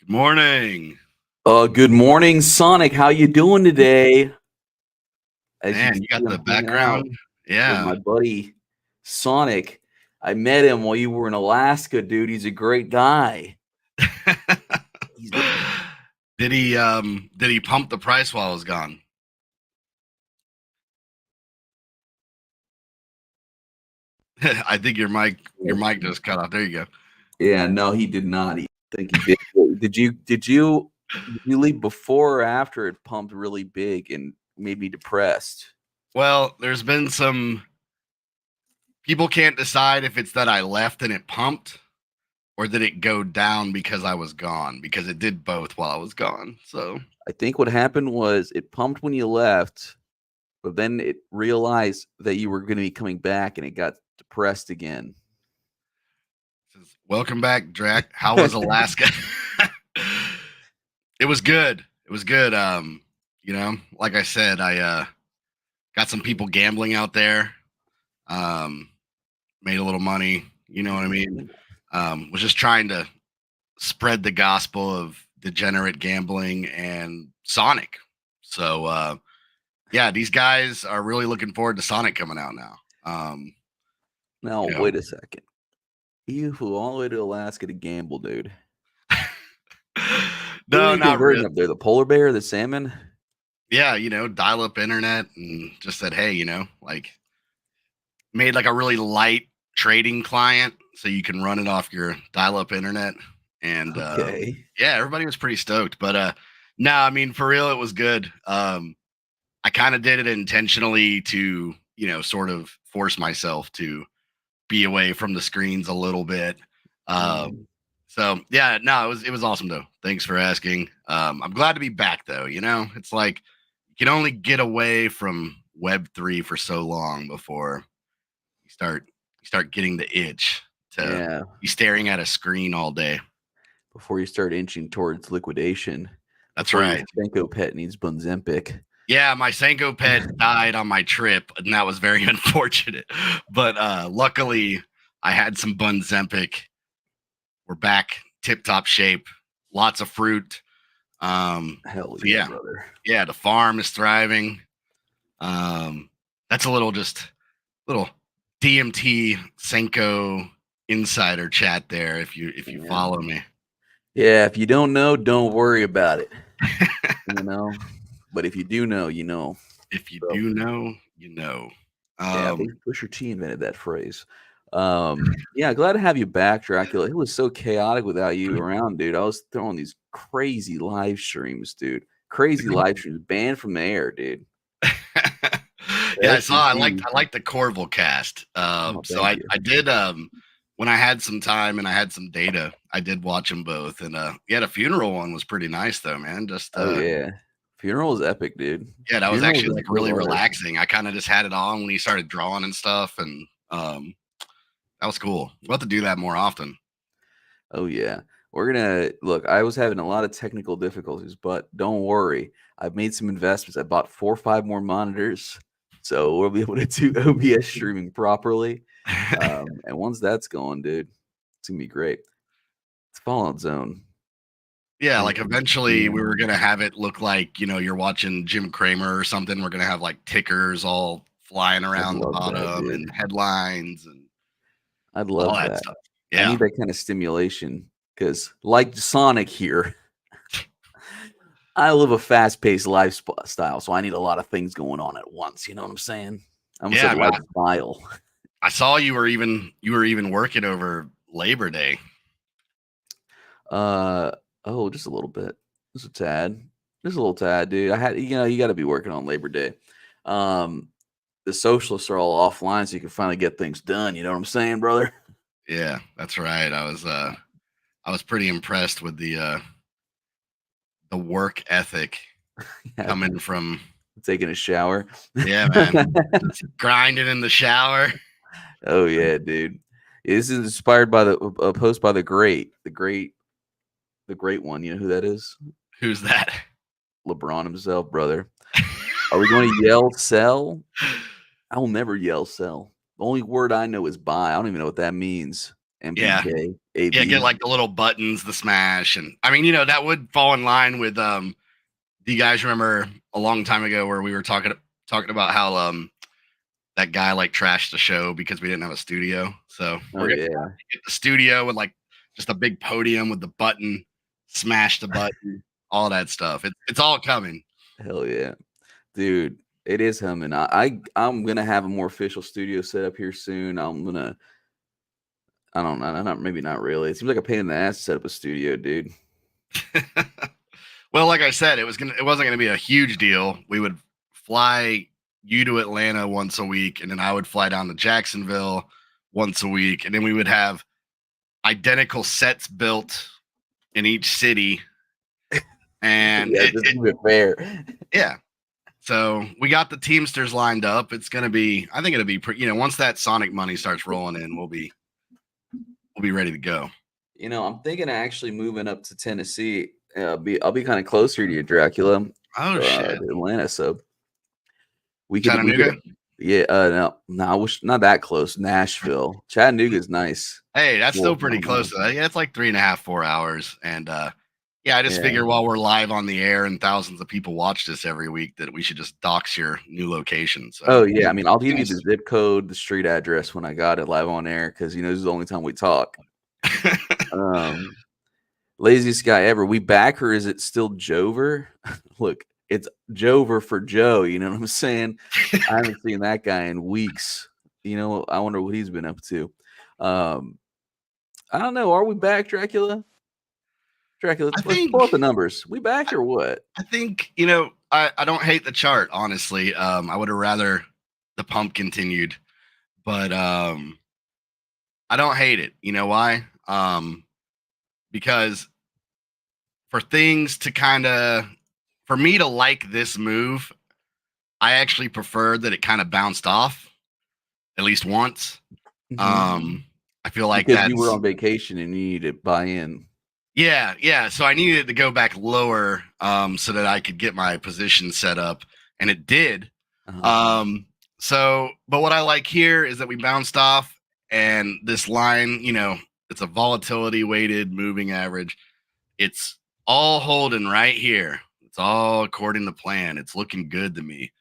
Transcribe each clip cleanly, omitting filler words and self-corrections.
Morning. Good morning, Sonic. How you doing today? Man, you got the background. Yeah. With my buddy Sonic. I met him while you were in Alaska, dude. He's a great guy. Did he pump the price while I was gone? I think your mic just cut off. There you go. Yeah, no, he did not. I think he did. Did you leave before or after it pumped really big and made me depressed? Well, there's been some people can't decide if it's that I left and it pumped or did it go down because I was gone, because it did both while I was gone. So I think what happened was it pumped when you left, but then it realized that you were going to be coming back and it got depressed again. Welcome back, Drac. How was Alaska? It was good. It was good. You know, like I said, I got some people gambling out there. Made a little money, you know what I mean? Was just trying to spread the gospel of degenerate gambling and Sonic. So yeah, these guys are really looking forward to Sonic coming out now. Now, wait a second. You flew all the way to Alaska to gamble, dude. No, not really. Up there, the polar bear, the salmon. Yeah, you know, dial up internet and just said, hey, you know, like made like a really light trading client, so you can run it off your dial-up internet. And Okay. yeah, everybody was pretty stoked. But no, I mean, for real, it was good. I kind of did it intentionally to, sort of force myself to be away from the screens a little bit. Mm. So yeah, no, it was awesome though. Thanks for asking. I'm glad to be back though. It's like you can only get away from Web3 for so long before you start getting the itch to Yeah. be staring at a screen all day. Before you start inching towards liquidation. That's Before your right. Senko pet needs Bunzempic. Yeah, my Senko pet died on my trip, and that was very unfortunate. But luckily, I had some Bunzempic. We're back, tip-top shape, lots of fruit. Hell So yeah, yeah, brother. yeah, the farm is thriving. That's a little DMT Senko insider chat there. If you Yeah. follow me, Yeah, if you don't know, don't worry about it. But if you do know, you know. if you So, do know, you know. yeah, I think Pusher T invented that phrase. Yeah, glad to have you back, Dracula. It was so chaotic without you around, dude. I was throwing these crazy live streams, dude. Crazy live streams, banned from the air, dude. Yeah, I saw. I FCC. liked the Corval cast. Oh, So thank I you. I did when I had some time and I had some data, I did watch them both. And yeah, the funeral one was pretty nice though, man. Just Oh yeah, funeral is epic, dude. yeah, that was Funeral actually is like so really hard. relaxing. I kind of just had it on when he started drawing and stuff, and that was cool. We'll have to do that more often. Oh yeah. We're gonna look. I was having a lot of technical difficulties, but don't worry. I've made some investments. I bought 4 or 5 more monitors, so we'll be able to do OBS streaming properly. And once that's going, dude, it's gonna be great. It's Fallout Zone. Yeah, Yeah, like eventually we were gonna have it look like, you're watching Jim Cramer or something. We're gonna have like tickers all flying I'd around the love that, bottom dude. and headlines and I'd all love that that. stuff. I Yeah. need that kind of stimulation because, like Sonic here, I live a fast-paced lifestyle, so I need a lot of things going on at once. You know what I'm saying? I almost Yeah, said I mean, lifestyle. I saw you were even working over Labor Day. Oh, just a little bit. Just a tad. Just a little tad, dude. You got to be working on Labor Day. Um, the socialists are all offline, so you can finally get things done. You know what I'm saying, brother? Yeah, that's right. I was pretty impressed with the work ethic Yeah, coming from taking a shower. yeah, man. Just grinding in the shower. Oh yeah, dude. This is inspired by a post by the great one. You know who that is? Who's that? LeBron himself, brother. Are we going to yell sell? I will never yell sell. The only word I know is buy. I don't even know what that means. Yeah. MPK, Yeah, AB. get like the little buttons, the smash, and I mean, that would fall in line with do you guys remember a long time ago where we were talking about how that guy like trashed the show because we didn't have a studio? So Oh we're gonna yeah. get the studio with like just a big podium with the button, smash the button, all that stuff. It's all coming. Hell yeah. Dude, it is humming. I'm gonna have a more official studio set up here soon. I don't know, not maybe not really. It seems like a pain in the ass to set up a studio, dude. Well, like I said, it wasn't gonna be a huge deal. We would fly you to Atlanta once a week, and then I would fly down to Jacksonville once a week, and then we would have identical sets built in each city. And Yeah, just keep it fair. yeah. So we got the Teamsters lined up. It's gonna be, I think it'll be pretty, once that Sonic money starts rolling in, we'll be ready to go. I'm thinking of actually moving up to Tennessee. I'll be kind of closer to you, Dracula. Oh shit. To Atlanta. So we could Chattanooga? yeah, no, I wish not that close. Nashville. Chattanooga's nice. Hey, that's still Well, pretty close to that. Yeah, it's like 3.5, 4 hours. And yeah, I just Yeah. figure while we're live on the air and thousands of people watch this every week that we should just dox your new location. So Oh yeah, I mean, I'll give you the zip code, the street address when I got it live on air because this is the only time we talk. Laziest guy ever. We back, or is it still Jover? Look, it's Jover for Joe. You know what I'm saying? I haven't seen that guy in weeks. I wonder what he's been up to. I don't know. Are we back, Dracula? Dracula, let's pull up the numbers. We back or what? I think, I don't hate the chart, honestly. I would have rather the pump continued, but I don't hate it. You know why? Because for things to for me to like this move, I actually prefer that it kind of bounced off at least once. I feel like because you were on vacation and you needed to buy in. Yeah. So I needed to go back lower so that I could get my position set up, and it did. But what I like here is that we bounced off, and this line, it's a volatility weighted moving average. It's all holding right here. It's all according to plan. It's looking good to me.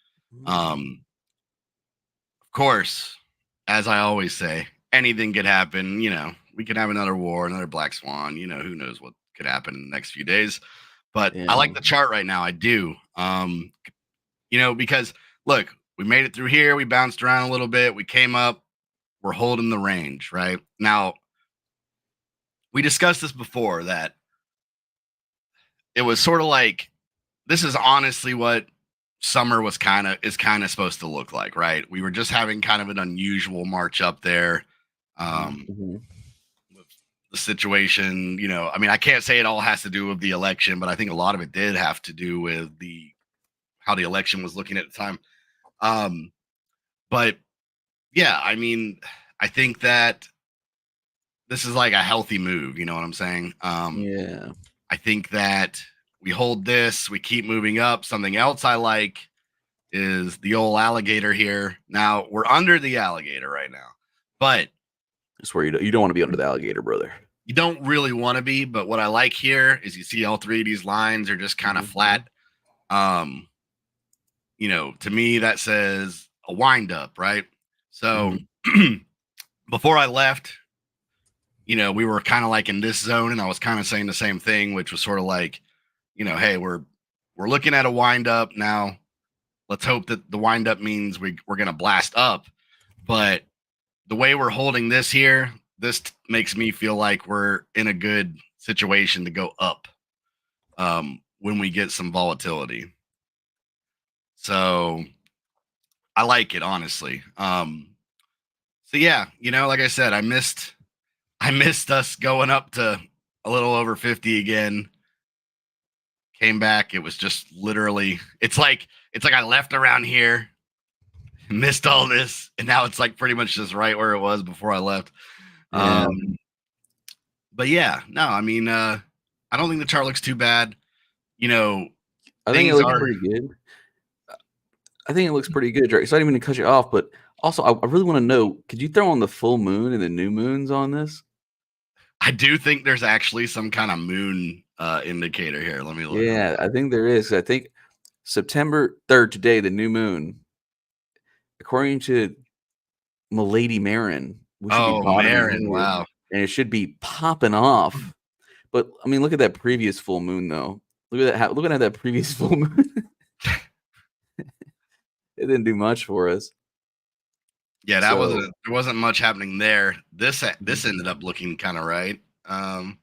Of course, as I always say, anything could happen. We could have another war, another black swan. Who knows what could happen in the next few days. But I like the chart right now. I do. Because look, we made it through here. We bounced around a little bit. We came up. We're holding the range right now. We discussed this before, that it was sort of like, this is honestly what summer is kind of supposed to look like, right? We were just having kind of an unusual march up there. The situation, I can't say it all has to do with the election, but I think a lot of it did have to do with how the election was looking at the time. But yeah, I think that this is like a healthy move. You know what I'm saying? I think that we hold this, we keep moving up. Something else I like is the old alligator here. Now we're under the alligator right now, but it's where you don't want to be under the alligator, brother. You don't really want to be, but what I like here is you see all three of these lines are just kind of flat. To me that says a wind up, right? So before I left, we were kind of like in this zone, and I was kind of saying the same thing, which was sort of like, hey, we're looking at a wind up now. Let's hope that the wind up means we're going to blast up. But the way we're holding this here, this makes me feel like we're in a good situation to go up when we get some volatility. So I like it, honestly. So yeah, like I said, I missed us going up to a little over 50 again. Came back. It was just literally, it's like I left around here, missed all this, and now it's like pretty much just right where it was before I left. But yeah, no, I don't think the chart looks too bad. I think it looks pretty good. I think it looks pretty good, Drake. So I didn't mean to cut you off, but also I really want to know, could you throw on the full moon and the new moons on this? I do think there's actually some kind of moon indicator here. Let me look. Yeah, I think there is. I think September 3rd today, the new moon, according to Milady Marin. Marin, wow. And it should be popping off. But look at that previous full moon, though. Look at that previous full moon. It didn't do much for us. Yeah, there wasn't much happening there. This ended up looking kind of right. I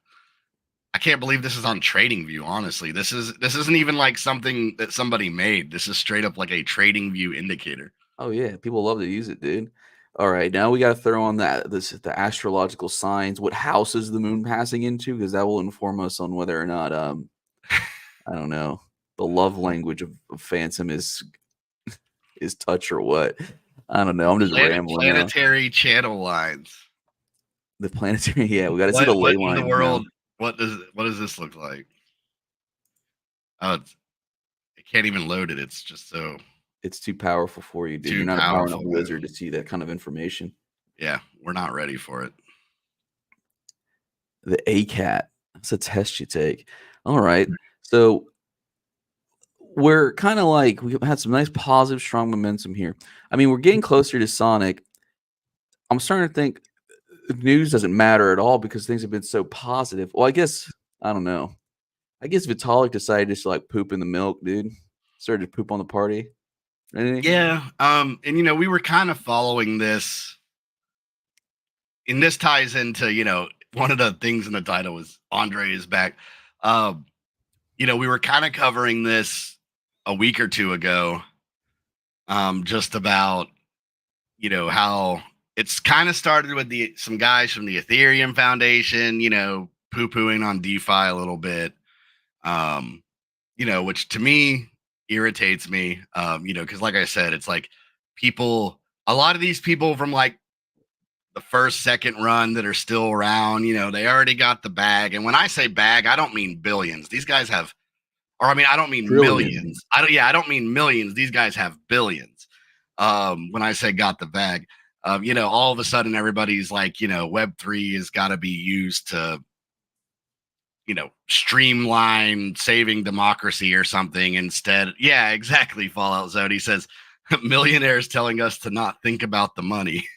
can't believe this is on TradingView. Honestly, this isn't even like something that somebody made. This is straight up like a TradingView indicator. Oh yeah, people love to use it, dude. All right, now we got to throw on the astrological signs. What house is the moon passing into? Because that will inform us on whether or not I don't know, the love language of Fantom is touch or what. I don't know. I'm just rambling. Planetary channel lines. The planetary, yeah. We got to see the ley line. In the world, what does this look like? Oh, it can't even load it. It's just so. It's too powerful for you, dude. You're not a powerful enough wizard to see that kind of information. Yeah, we're not ready for it. The ACAT. That's a test you take. All right. So we're kind of like, we've had some nice positive, strong momentum here. We're getting closer to Sonic. I'm starting to think news doesn't matter at all because things have been so positive. Well, I guess, I don't know. I guess Vitalik decided just to like poop in the milk, dude. Started to poop on the party. Anything? Yeah. And we were kind of following this, and this ties into, one of the things in the title was Andre is back. We were kind of covering this a week or two ago, just about, how it's kind of started with some guys from the Ethereum Foundation, poo-pooing on DeFi a little bit, which to me irritates me, because like I said, it's like a lot of these people from like the first, second run that are still around, they already got the bag. And when I say bag, I don't mean billions. These guys have, or I mean, I don't mean millions. I don't mean millions. These guys have billions. When I say got the bag, all of a sudden everybody's like, Web3 has got to be used to, streamline saving democracy or something instead. Yeah, exactly. Fallout Zone. He says millionaires telling us to not think about the money.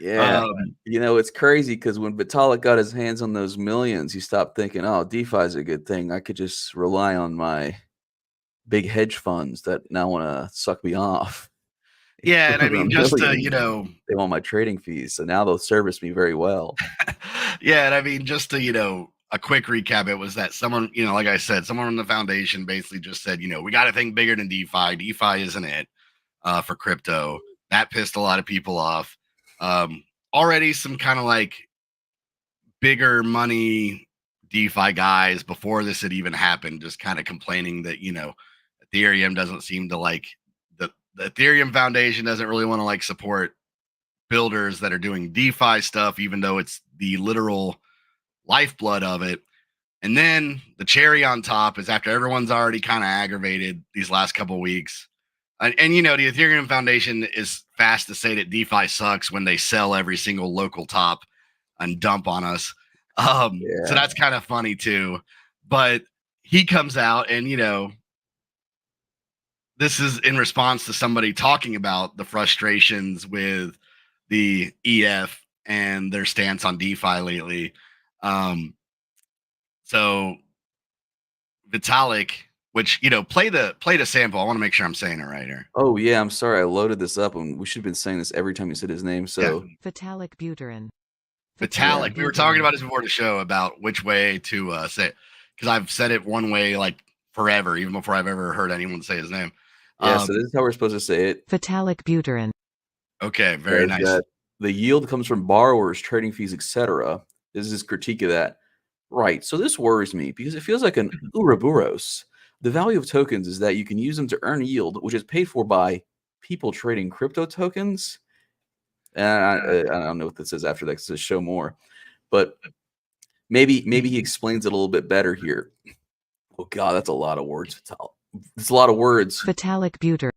Yeah. It's crazy because when Vitalik got his hands on those millions, he stopped thinking, oh, DeFi is a good thing. I could just rely on my big hedge funds that now want to suck me off. Yeah, and I mean, just to, they want my trading fees, so now they'll service me very well. Yeah, and I mean, just to, a quick recap, it was that someone, like I said, someone from the foundation basically just said, we got to think bigger than DeFi. DeFi isn't it for crypto. That pissed a lot of people off. Already some kind of like bigger money DeFi guys before this had even happened, just kind of complaining that, Ethereum doesn't seem to like the Ethereum Foundation doesn't really want to like support builders that are doing DeFi stuff, even though it's the literal lifeblood of it. And then the cherry on top is after everyone's already kind of aggravated these last couple of weeks. And the Ethereum Foundation is fast to say that DeFi sucks when they sell every single local top and dump on us. So that's kind of funny too. But he comes out and, this is in response to somebody talking about the frustrations with the EF and their stance on DeFi lately. So Vitalik, which, play the sample. I want to make sure I'm saying it right here. Oh yeah, I'm sorry. I loaded this up and we should have been saying this every time you said his name. So Vitalik Buterin. Vitalik. We were talking about this before the show about which way to say it, because I've said it one way like forever, even before I've ever heard anyone say his name. Yeah, so this is how we're supposed to say it. Vitalik Buterin. Okay, very nice. The yield comes from borrowers, trading fees, etc. This is his critique of that. Right. So this worries me because it feels like an Ouroboros. The value of tokens is that you can use them to earn yield, which is paid for by people trading crypto tokens. And I don't know what this says after that. It says show more, but maybe he explains it a little bit better here. Oh God, that's a lot of words. It's a lot of words. Vitalik Buterin.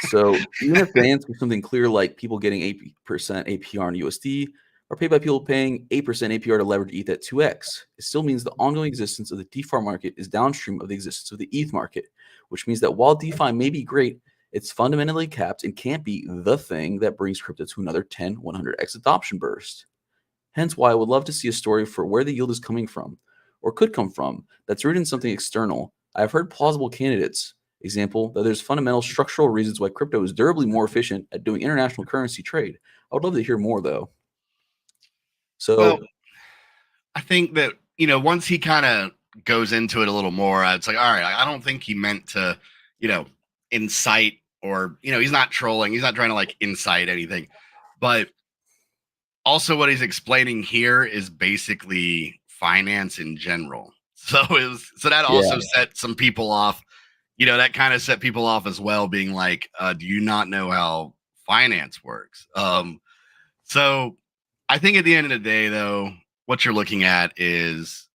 So even if bans for something clear like people getting 8% APR in USD are paid by people paying 8% APR to leverage ETH at 2x, it still means the ongoing existence of the DeFi market is downstream of the existence of the ETH market, which means that while DeFi may be great, it's fundamentally capped and can't be the thing that brings crypto to another 10, 100x adoption burst. Hence why I would love to see a story for where the yield is coming from, or could come from, that's rooted in something external. I have heard plausible candidates. Example, that there's fundamental structural reasons why crypto is durably more efficient at doing international currency trade. I would love to hear more, though. So, I think that, once he kind of goes into it a little more, it's like, all right, I don't think he meant to, incite or, he's not trolling. He's not trying to like incite anything. But also what he's explaining here is basically finance in general. So that also set some people off. That kind of set people off as well, being like, do you not know how finance works? So I think at the end of the day, though, what you're looking at is,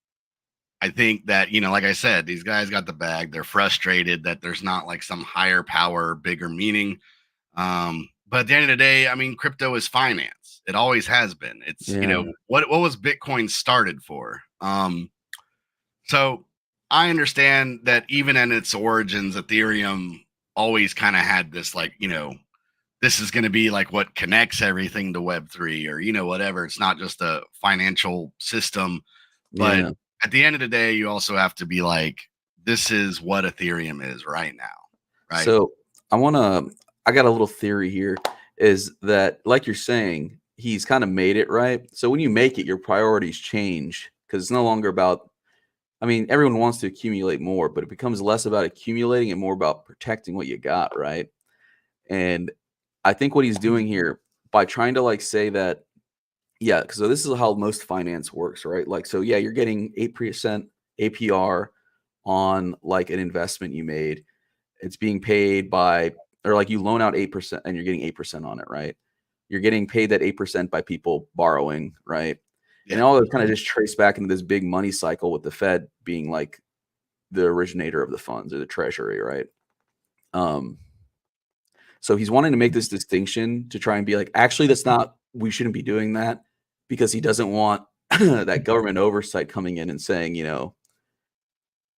I think that, like I said, these guys got the bag. They're frustrated that there's not like some higher power, bigger meaning. But at the end of the day, I mean, crypto is finance. It always has been. It's, what was Bitcoin started for? So I understand that even in its origins, Ethereum always kind of had this like, this is going to be like what connects everything to Web3 or, whatever. It's not just a financial system. But at the end of the day, you also have to be like, this is what Ethereum is right now. Right. So I got a little theory here is that, like you're saying, he's kind of made it, right? So when you make it, your priorities change because it's no longer about, I mean, everyone wants to accumulate more, but it becomes less about accumulating and more about protecting what you got, right? And I think what he's doing here by trying to like say that, yeah, because so this is how most finance works, right? Like, so yeah, you're getting 8% APR on like an investment you made. It's being paid by, or like you loan out 8% and you're getting 8% on it, right? You're getting paid that 8% by people borrowing, right? And Yeah. all that kind of just trace back into this big money cycle with the Fed being like the originator of the funds or the treasury, right? So he's wanting to make this distinction to try and be like, actually, that's not, we shouldn't be doing that because he doesn't want that government oversight coming in and saying,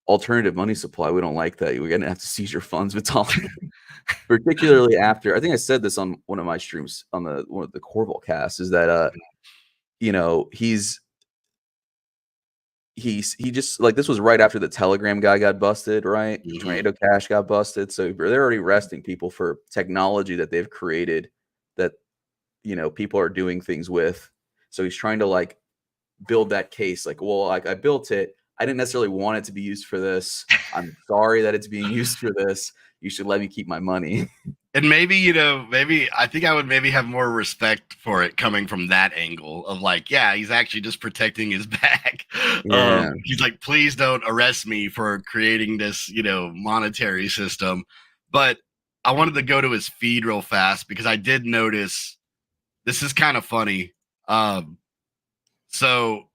alternative money supply, we don't like that. We're going to have to seize your funds, Vitalik. Particularly after, I think I said this on one of my streams on one of the Corval casts, is that, he just like, this was right after the Telegram guy got busted, right? Mhm. Tornado Cash got busted. So they're already arresting people for technology that they've created that, people are doing things with. So he's trying to like build that case like, well, like I built it. I didn't necessarily want it to be used for this. I'm sorry that it's being used for this. You should let me keep my money. And maybe, maybe I think I would maybe have more respect for it coming from that angle of like, yeah, he's actually just protecting his back. Yeah. He's like, please don't arrest me for creating this, monetary system. But I wanted to go to his feed real fast because I did notice this is kind of funny. So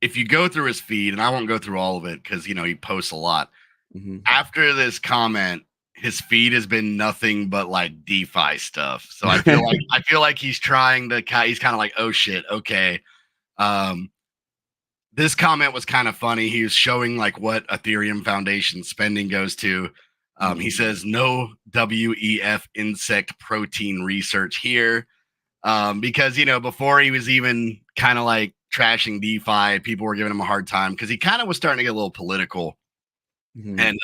if you go through his feed, and I won't go through all of it because, he posts a lot. Mhm. After this comment, his feed has been nothing but like DeFi stuff. So I feel like he's trying to he's kind of like, oh shit, okay. This comment was kind of funny. He was showing like what Ethereum Foundation spending goes to. He says no WEF insect protein research here. Because before he was even kind of like trashing DeFi, people were giving him a hard time because he kind of was starting to get a little political. Mhm. And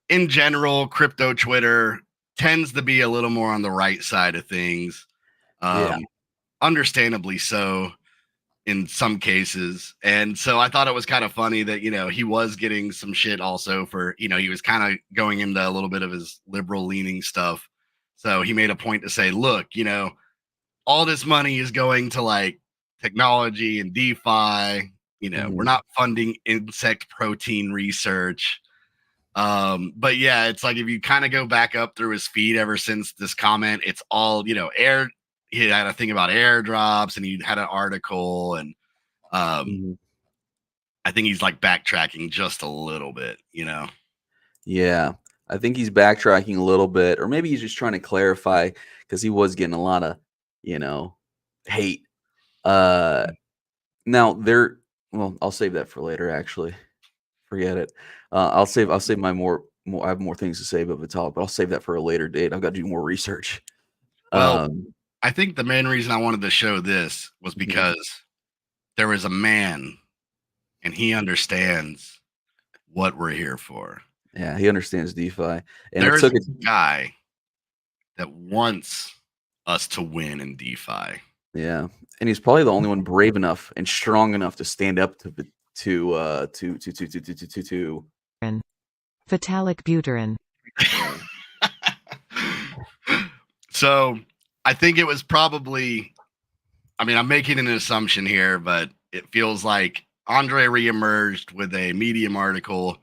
in general, crypto Twitter tends to be a little more on the right side of things. Yeah. Understandably so in some cases. And so I thought it was kind of funny that, he was getting some shit also for, he was kind of going into a little bit of his liberal leaning stuff. So he made a point to say, look, all this money is going to like technology and DeFi. We're not funding insect protein research. But yeah, it's like if you kind of go back up through his feed ever since this comment, it's all he had a thing about airdrops and he had an article and I think he's like backtracking just a little bit. Yeah. I think he's backtracking a little bit, or maybe he's just trying to clarify because he was getting a lot of, hate. Now well, I'll save that for later, actually. Forget it. I'll save my more I have more things to say about Vitalik, but I'll save that for a later date. I've got to do more research. Well, I think the main reason I wanted to show this was Mhm. because there is a man and he understands what we're here for. Yeah, he understands DeFi, and There it is took a it. guy that wants us to win in DeFi. Yeah, and he's probably the only one brave enough and strong enough to stand up to. Phthalic butyrin. So I think it was probably, I'm making an assumption here, but it feels like Andre reemerged with a Medium article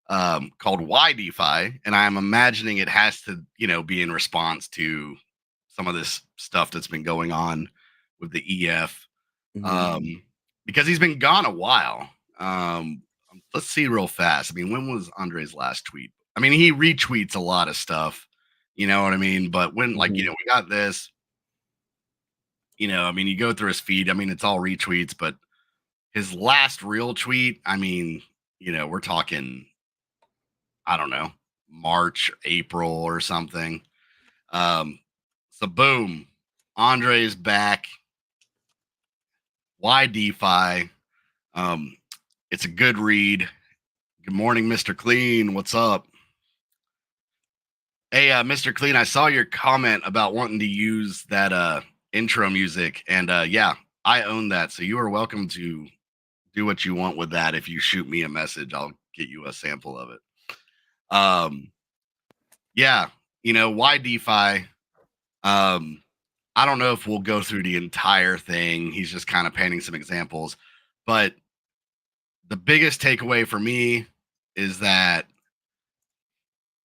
called Why DeFi, and I'm imagining it has to, be in response to some of this stuff that's been going on with the EF, because he's been gone a while. Let's see real fast. When was Andre's last tweet? He retweets a lot of stuff, you know what I mean? But when, like, we got this, you go through his feed, it's all retweets, but his last real tweet, we're talking, I don't know, March, April or something. So boom, Andre's back. Why DeFi? It's a good read. Good morning, Mr. Clean. What's up? Hey, Mr. Clean, I saw your comment about wanting to use that intro music, and yeah, I own that. So you are welcome to do what you want with that. If you shoot me a message, I'll get you a sample of it. Yeah, why DeFi? I don't know if we'll go through the entire thing. He's just kind of painting some examples, but the biggest takeaway for me is that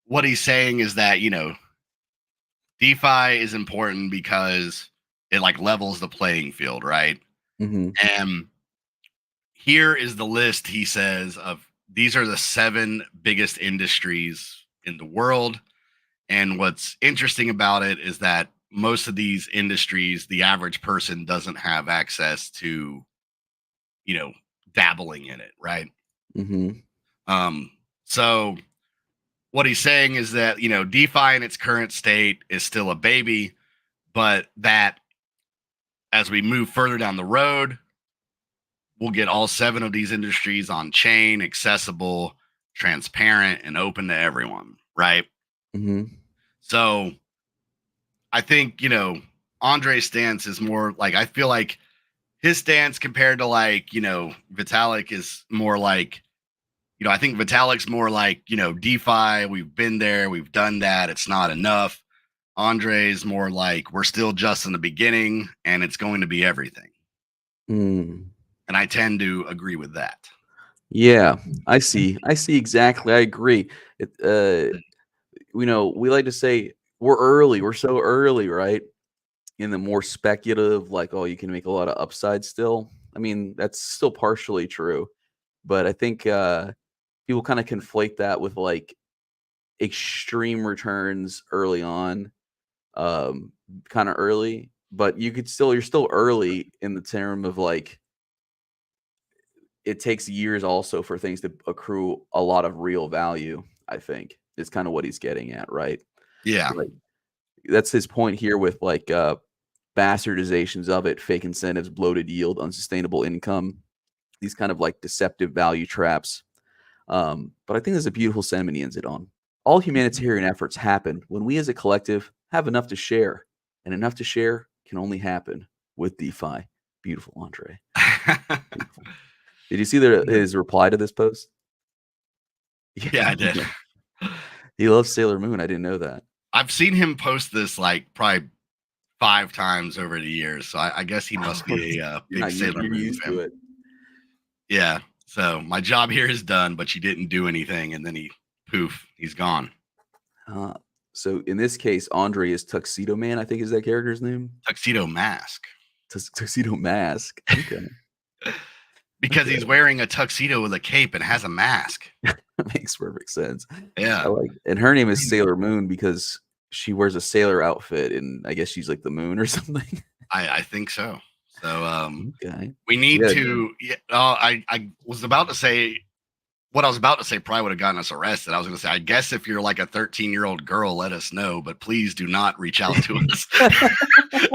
what he's saying is that, DeFi is important because it like levels the playing field, right? Mm-hmm. And here is the list, he says, of these are the 7 biggest industries in the world. And what's interesting about it is that most of these industries, the average person doesn't have access to, dabbling in it, right? Mm-hmm. So what he's saying is that, DeFi in its current state is still a baby, but that as we move further down the road, we'll get all 7 of these industries on chain, accessible, transparent, and open to everyone, right? Mm-hmm. So I think, Andre's stance is more like, I feel like his stance compared to like, Vitalik is more like, I think Vitalik's more like, DeFi, we've been there, we've done that, it's not enough. Andre's more like, we're still just in the beginning and it's going to be everything. Mm. And I tend to agree with that. Yeah, I see exactly. I agree. We like to say we're early. We're so early, right? In the more speculative, like, oh, you can make a lot of upside still. I mean, that's still partially true, but I think people kind of conflate that with like extreme returns early on, kind of early. But you're still early in the term of like it takes years also for things to accrue a lot of real value. I think is kind of what he's getting at, right? Yeah. Like that's his point here with like bastardizations of it, fake incentives, bloated yield, unsustainable income, these kind of like deceptive value traps. But I think there's a beautiful sentiment he ends it on. All humanitarian efforts happen when we as a collective have enough to share, and enough to share can only happen with DeFi. Beautiful, Andre. Beautiful. Did you see his reply to this post? Yeah, I did. He loves Sailor Moon. I didn't know that. I've seen him post this like probably 5 times over the years, so I guess he must be a big Sailor Moon fan. To it. Yeah. So my job here is done, but you didn't do anything, and then he's gone. So in this case, Andre is Tuxedo Man. I think is that character's name. Tuxedo Mask. Tuxedo Mask. Okay. Because he's wearing a tuxedo with a cape and has a mask. That makes perfect sense. Yeah. And her name is Sailor Moon because she wears a sailor outfit, and I guess she's like the moon or something. I think so. So okay. We need to. Yeah, I was about to say what I was about to say. Probably would have gotten us arrested. I was going to say, I guess if you're like a 13-year-old girl, let us know, but please do not reach out to us.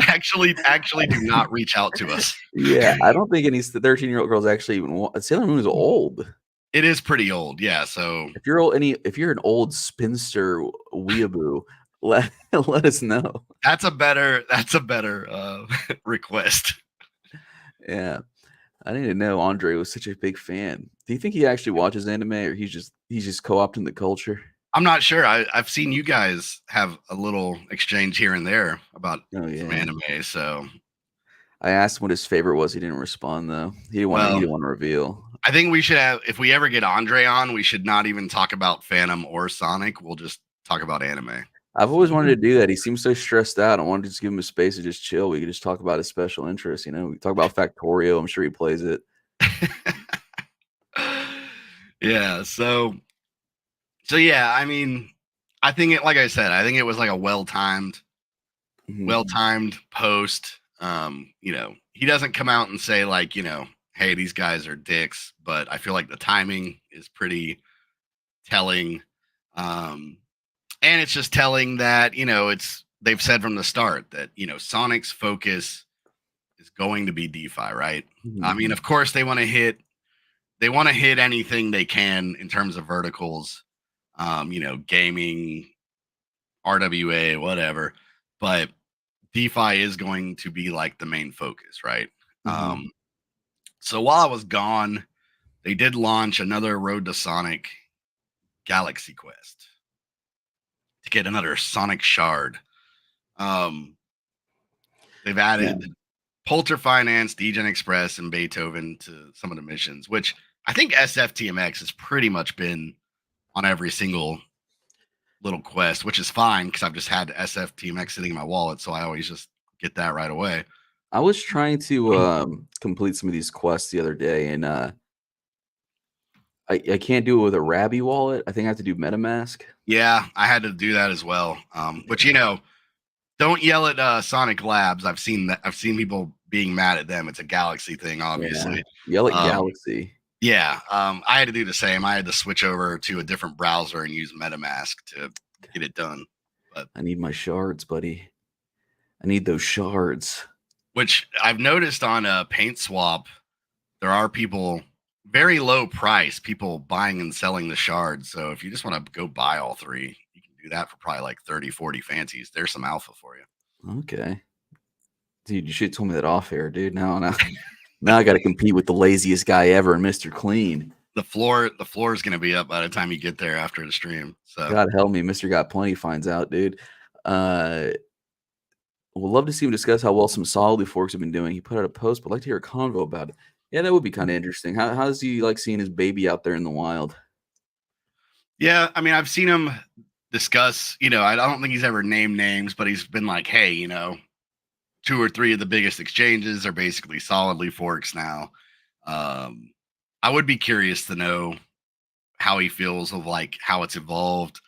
actually, do not reach out to us. Yeah, I don't think any 13-year-old girls actually even want. Sailor Moon is old. It is pretty old, yeah. So if you're an old spinster weeaboo, let us know. That's a better request. Yeah, I didn't know Andre was such a big fan. Do you think he actually watches anime, or he's just co-opting the culture? I'm not sure. I've seen you guys have a little exchange here and there about some anime. So I asked him what his favorite was. He didn't respond though. He didn't want to reveal. I think we should have, if we ever get Andre on, we should not even talk about Fantom or Sonic. We'll just talk about anime. I've always wanted to do that. He seems so stressed out. I wanted to just give him a space to just chill. We could just talk about his special interests. We could talk about Factorio. I'm sure he plays it. Yeah. So yeah, I mean, I think like I said, I think it was like a well-timed post. He doesn't come out and say like, hey, these guys are dicks, but I feel like the timing is pretty telling. And it's just telling that, they've said from the start that, Sonic's focus is going to be DeFi, right? Mm-hmm. I mean, of course they want to hit anything they can in terms of verticals, gaming, RWA, whatever. But DeFi is going to be like the main focus, right? Mhm. So while I was gone, they did launch another Road to Sonic Galaxy Quest to get another Sonic shard. They've added Polter Finance, Degen Express, and Beethoven to some of the missions, which I think SFTMX has pretty much been on every single little quest, which is fine because I've just had SFTMX sitting in my wallet, so I always just get that right away. I was trying to complete some of these quests the other day, and I can't do it with a Rabby wallet. I think I have to do MetaMask. Yeah, I had to do that as well. But don't yell at Sonic Labs. I've seen that. I've seen people being mad at them. It's a Galaxy thing, obviously. Yell at Um, Galaxy. Yeah, I had to do the same. I had to switch over to a different browser and use MetaMask to get it done. But I need my shards, buddy. I need those shards. which I've noticed on Paint Swap, there are people very low price, people buying and selling the shards. So if you just want to go buy all three, you can do that for probably like 30, 40 fancies. There's some alpha for you. Okay. Dude, you should have told me that off air, dude. Now I got to compete with the laziest guy ever, Mr. Clean. The floor is going to be up by the time you get there after the stream. So God help me, Mr. Got Plenty finds out, dude. We'll love to see him discuss how well some solidly forks have been doing. He put out a post, but I'd like to hear a convo about it. Yeah, that would be kind of interesting. How does he like seeing his baby out there in the wild? yeah, I mean, I've seen him discuss, I don't think he's ever named names, but he's been like, hey, 2 or 3 of the biggest exchanges are basically solidly forks now. I would be curious to know how he feels of like how it's evolved.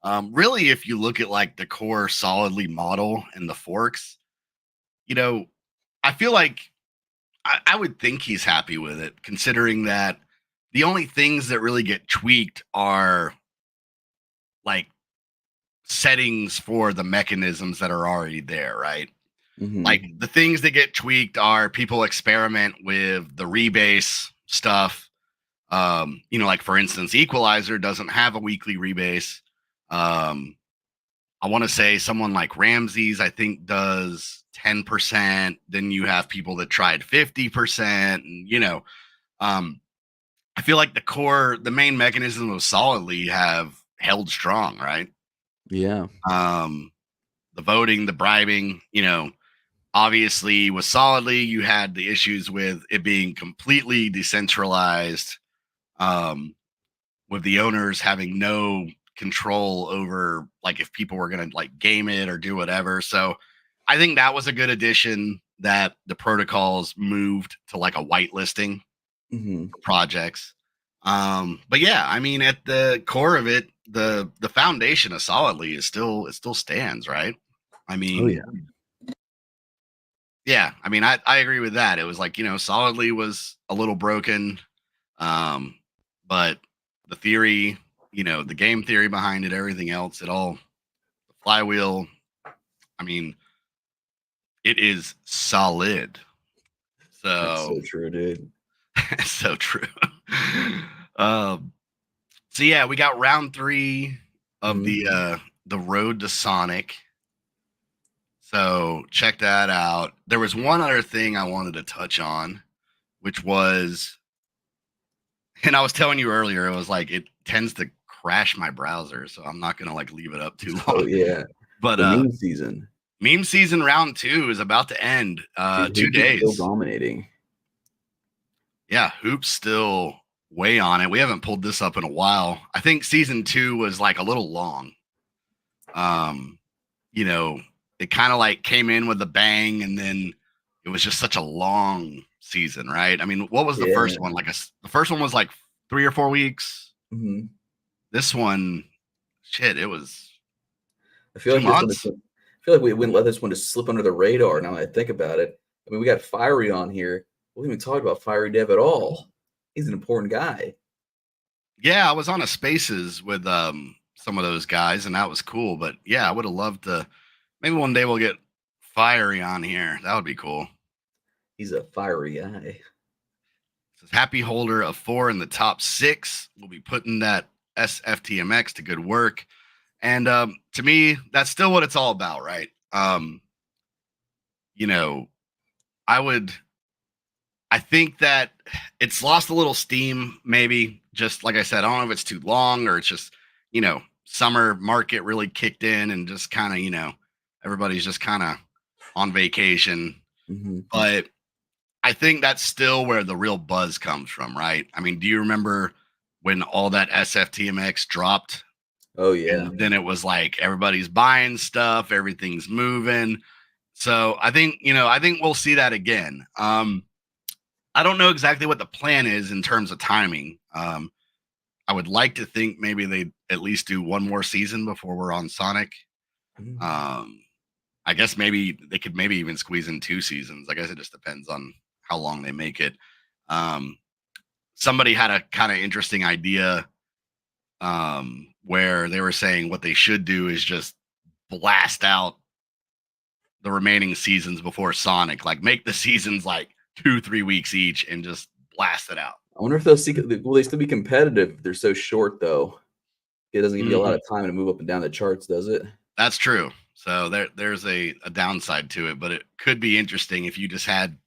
Really, if you look at like the core solidly model and the forks, I feel like I would think he's happy with it, considering that the only things that really get tweaked are like settings for the mechanisms that are already there, right? Like the things that get tweaked are people experiment with the rebase stuff. Like for instance, Equalizer doesn't have a weekly rebase. I want to say someone like Ramses, I think, does 10%. Then you have people that tried 50%. And, I feel like the main mechanisms of solidly have held strong, right? Yeah. The voting, the bribing, obviously with solidly, you had the issues with it being completely decentralized, with the owners having no control over like if people were going to like game it or do whatever. So I think that was a good addition that the protocols moved to like a whitelisting for projects. But yeah, I mean, at the core of it, the foundation of solidly is still stands, right? I mean, yeah, I mean, I agree with that. It was like, solidly was a little broken. But the theory, the game theory behind it, everything else, the flywheel, I mean, it is solid. That's So so true, dude. so true. So yeah, we got round 3 of the Road to Sonic. So check that out. There was one other thing I wanted to touch on, which was, and I was telling you earlier, it was like it tends to crash my browser, so I'm not gonna like leave it up too long. Oh yeah. But the meme season round 2 is about to end. Dude, 2 days. Still dominating. Yeah, Hoop's still way on it. We haven't pulled this up in a while. I think season 2 was like a little long. It kind of like came in with a bang, and then it was just such a long season, right? I mean, what was the first one? Like the first one was like 3 or 4 weeks. This one, shit, it was. I feel 2 like months. I feel like we wouldn't let this one just slip under the radar. Now that I think about it, I mean, we got Fiery on here. We haven't even talked about Fiery Dev at all. He's an important guy. Yeah, I was on a Spaces with some of those guys, and that was cool. But yeah, I would have loved to. Maybe one day we'll get Fiery on here. That would be cool. He's a fiery guy. Says happy holder of 4 in the top 6. We'll be putting that SFTMX to good work. And to me, that's still what it's all about, right? you know, I think that it's lost a little steam, maybe. Just like I said, I don't know if it's too long or it's just, summer market really kicked in and just kind of, everybody's just kind of on vacation. Mm-hmm. But I think that's still where the real buzz comes from, right? I mean, do you remember when all that SFTMX dropped? Oh yeah. And then it was like everybody's buying stuff, everything's moving. So I think we'll see that again. I don't know exactly what the plan is in terms of timing. I would like to think maybe they at least do one more season before we're on Sonic. I guess maybe they could maybe even squeeze in 2 seasons. I guess it just depends on how long they make it. Somebody had a kind of interesting idea where they were saying what they should do is just blast out the remaining seasons before Sonic, like make the seasons like 2-3 weeks each and just blast it out. I wonder if will they still be competitive? They're so short though. It doesn't give you a lot of time to move up and down the charts, does it? That's true. So there's a downside to it, but it could be interesting if you just had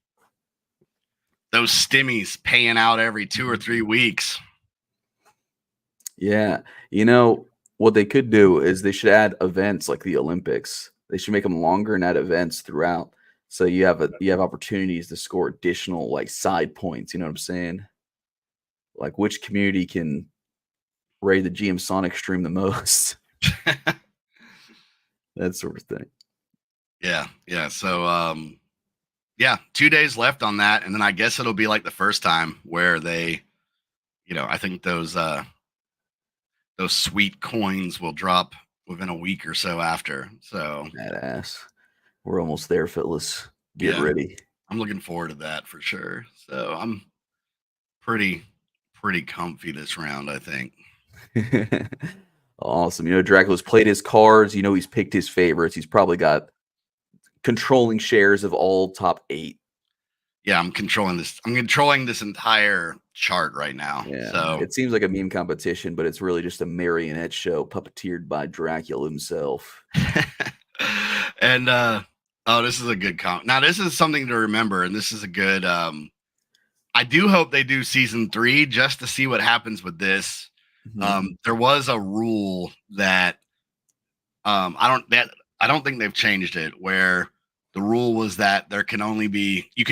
those stimmies paying out every 2 or 3 weeks. Yeah. What they could do is they should add events like the Olympics. They should make them longer and add events throughout. So you have opportunities to score additional like side points. You know what I'm saying? Like which community can raid the GMSONIC stream the most? That sort of thing. Yeah. So 2 days left on that, and then I guess it'll be like the first time where they, I think those sweet coins will drop within a week or so after. So badass. We're almost there, fellas. Get ready. I'm looking forward to that for sure. So I'm pretty comfy this round, I think. Awesome. Dracula's played his cards. He's picked his favorites. He's probably got controlling shares of all top 8. Yeah, I'm controlling this entire chart right now. Yeah. So it seems like a meme competition, but it's really just a marionette show puppeteered by Dracula himself. And this is a good comment. Now this is something to remember, and this is a good I do hope they do season 3 just to see what happens with this. There was a rule that I don't think they've changed it, where the rule was that you can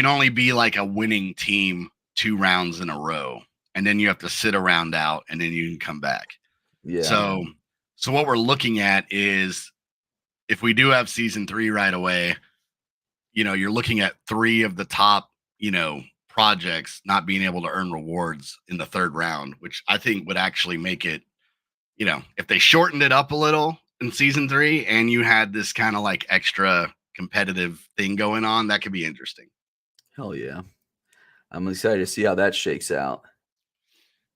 only be like a winning team 2 rounds in a row, and then you have to sit a round out and then you can come back. Yeah. So what we're looking at is if we do have season 3 right away, you're looking at 3 of the top, projects not being able to earn rewards in the 3rd round, which I think would actually make it, if they shortened it up a little in season 3 and you had this kind of like extra competitive thing going on, that could be interesting. Hell yeah. I'm excited to see how that shakes out.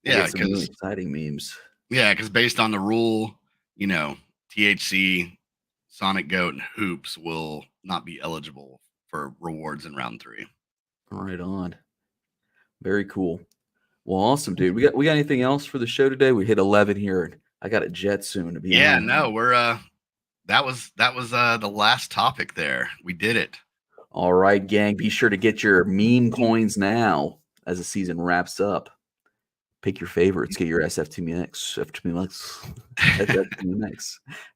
Yeah, some really exciting memes. Yeah, because based on the rule, THC, Sonic Goat, and Hoops will not be eligible for rewards in round 3. Right on. Very cool. Well, awesome, dude. We got anything else for the show today? We hit 11 here, and I got a jet soon to be. Yeah, no, we're that was the last topic there. We did it. All right, gang. Be sure to get your meme coins now as the season wraps up. Pick your favorites. Get your SFTMX.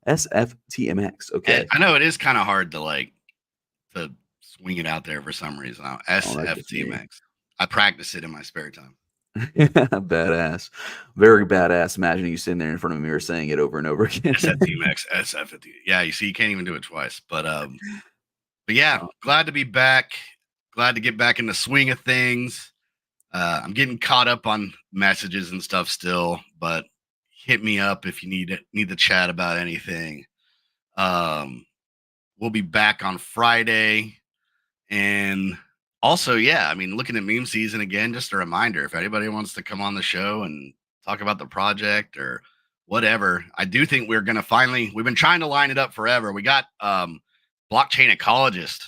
SFTMX. Okay. I know it is kind of hard to swing it out there for some reason. SFTMX. I practice it in my spare time. Badass. Very badass. Imagine you sitting there in front of a mirror saying it over and over again. SFTMX, SFT. Yeah, you see, you can't even do it twice. But yeah, glad to be back. Glad to get back in the swing of things. I'm getting caught up on messages and stuff still, but hit me up if you need to chat about anything. We'll be back on Friday. And also, yeah, I mean, looking at meme season again, just a reminder, if anybody wants to come on the show and talk about the project or whatever, I do think we're going to we've been trying to line it up forever. We got blockchain ecologist.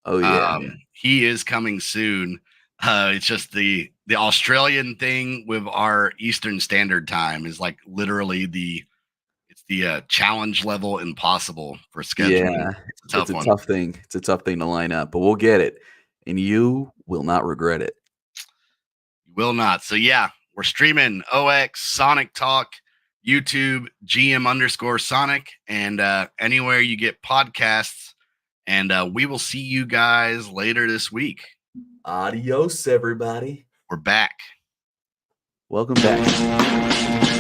Oh, yeah. He is coming soon. It's just the Australian thing with our Eastern Standard Time is like literally it's the challenge level impossible for scheduling. Yeah, It's a tough one. tough thing. It's a tough thing to line up, but we'll get it, and you will not regret it. You will not. So yeah, we're streaming OX Sonic Talk, YouTube GM_Sonic, and anywhere you get podcasts. And we will see you guys later this week. Adios, everybody. We're back. Welcome back.